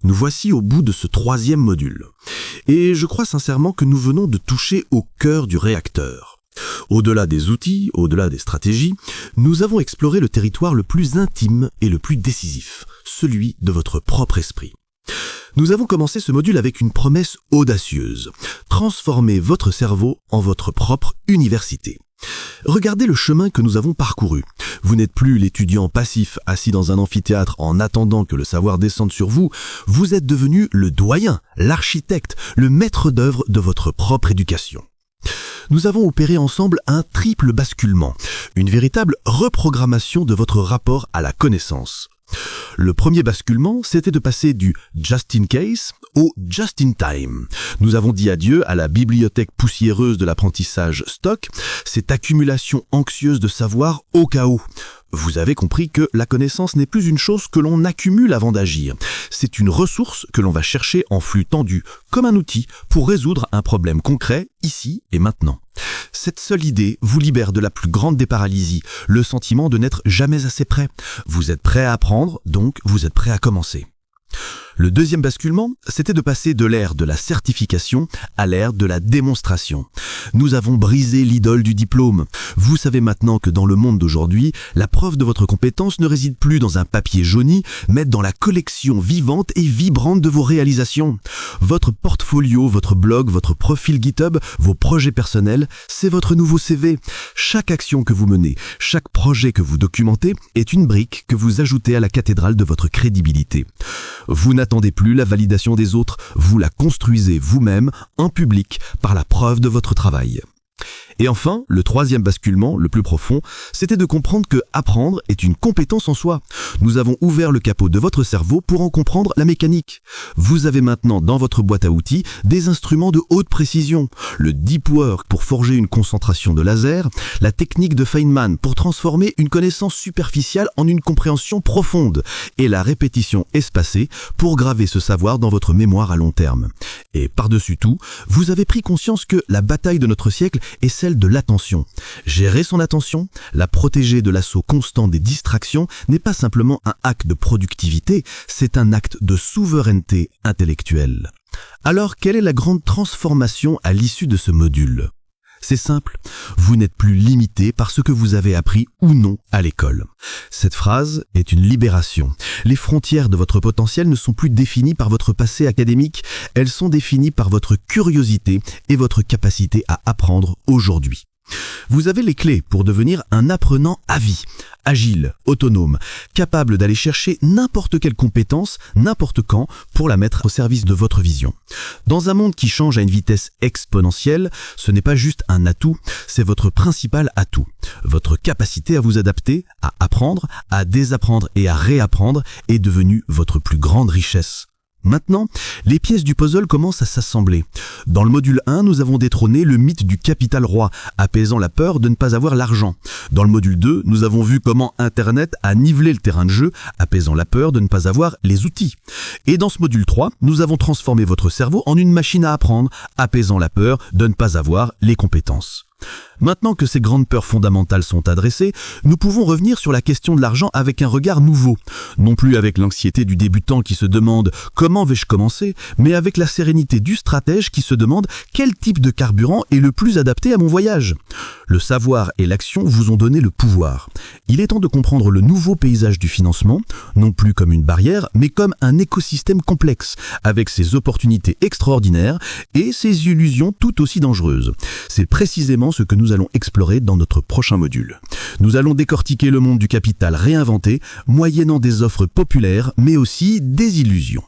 Nous voici au bout de ce troisième module. Et je crois sincèrement que nous venons de toucher au cœur du réacteur. Au-delà des outils, au-delà des stratégies, nous avons exploré le territoire le plus intime et le plus décisif, celui de votre propre esprit. Nous avons commencé ce module avec une promesse audacieuse. Transformez votre cerveau en votre propre université. Regardez le chemin que nous avons parcouru. Vous n'êtes plus l'étudiant passif assis dans un amphithéâtre en attendant que le savoir descende sur vous. Vous êtes devenu le doyen, l'architecte, le maître d'œuvre de votre propre éducation. Nous avons opéré ensemble un triple basculement, une véritable reprogrammation de votre rapport à la connaissance. Le premier basculement, c'était de passer du just in case au just in time. Nous avons dit adieu à la bibliothèque poussiéreuse de l'apprentissage stock, cette accumulation anxieuse de savoir au cas où. Vous avez compris que la connaissance n'est plus une chose que l'on accumule avant d'agir. C'est une ressource que l'on va chercher en flux tendu, comme un outil pour résoudre un problème concret, ici et maintenant. Cette seule idée vous libère de la plus grande des paralysies, le sentiment de n'être jamais assez prêt. Vous êtes prêt à apprendre, donc vous êtes prêt à commencer. Le deuxième basculement, c'était de passer de l'ère de la certification à l'ère de la démonstration. Nous avons brisé l'idole du diplôme. Vous savez maintenant que dans le monde d'aujourd'hui, la preuve de votre compétence ne réside plus dans un papier jauni, mais dans la collection vivante et vibrante de vos réalisations. Votre portfolio, votre blog, votre profil GitHub, vos projets personnels, c'est votre nouveau CV. Chaque action que vous menez, chaque projet que vous documentez est une brique que vous ajoutez à la cathédrale de votre crédibilité. Vous n'attendez plus la validation des autres, vous la construisez vous-même, en public, par la preuve de votre travail. Et enfin, le troisième basculement, le plus profond, c'était de comprendre que apprendre est une compétence en soi. Nous avons ouvert le capot de votre cerveau pour en comprendre la mécanique. Vous avez maintenant dans votre boîte à outils des instruments de haute précision, le deep work pour forger une concentration de laser, la technique de Feynman pour transformer une connaissance superficielle en une compréhension profonde, et la répétition espacée pour graver ce savoir dans votre mémoire à long terme. Et par-dessus tout, vous avez pris conscience que la bataille de notre siècle est celle de l'attention. Gérer son attention, la protéger de l'assaut constant des distractions n'est pas simplement un acte de productivité, c'est un acte de souveraineté intellectuelle. Alors, quelle est la grande transformation à l'issue de ce module ? C'est simple, vous n'êtes plus limité par ce que vous avez appris ou non à l'école. Cette phrase est une libération. Les frontières de votre potentiel ne sont plus définies par votre passé académique, elles sont définies par votre curiosité et votre capacité à apprendre aujourd'hui. Vous avez les clés pour devenir un apprenant à vie, agile, autonome, capable d'aller chercher n'importe quelle compétence, n'importe quand, pour la mettre au service de votre vision. Dans un monde qui change à une vitesse exponentielle, ce n'est pas juste un atout, c'est votre principal atout. Votre capacité à vous adapter, à apprendre, à désapprendre et à réapprendre est devenue votre plus grande richesse. Maintenant, les pièces du puzzle commencent à s'assembler. Dans le module 1, nous avons détrôné le mythe du capital roi, apaisant la peur de ne pas avoir l'argent. Dans le module 2, nous avons vu comment Internet a nivelé le terrain de jeu, apaisant la peur de ne pas avoir les outils. Et dans ce module 3, nous avons transformé votre cerveau en une machine à apprendre, apaisant la peur de ne pas avoir les compétences. Maintenant que ces grandes peurs fondamentales sont adressées, nous pouvons revenir sur la question de l'argent avec un regard nouveau. Non plus avec l'anxiété du débutant qui se demande « Comment vais-je commencer ?», mais avec la sérénité du stratège qui se demande « Quel type de carburant est le plus adapté à mon voyage ?» Le savoir et l'action vous ont donné le pouvoir. Il est temps de comprendre le nouveau paysage du financement, non plus comme une barrière, mais comme un écosystème complexe, avec ses opportunités extraordinaires et ses illusions tout aussi dangereuses. C'est précisément ce que nous allons explorer dans notre prochain module. Nous allons décortiquer le monde du capital réinventé, moyennant des offres populaires, mais aussi des illusions.